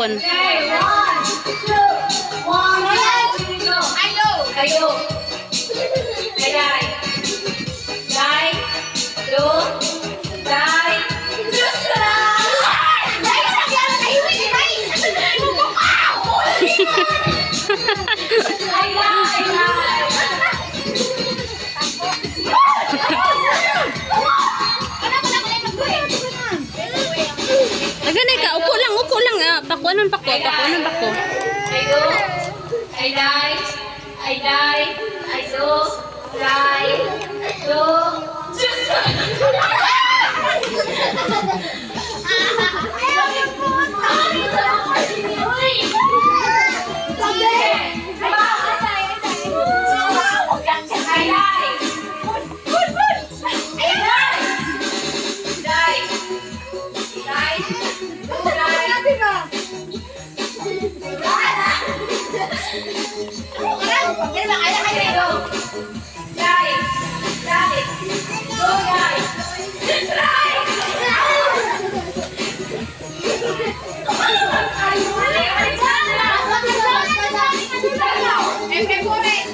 hapon. Okay, 1, 2, 1, go. Ayo. Ayo. Ay. Dai. Do. Dai. Diyos ko na! Dai, nagyan na kayo. Dai. Naganay ka, upo lang. Pakuanan pako. Ayo. Ay dai. Ay dai. Ay do. Dai. Do. Diyos ko na! Ay,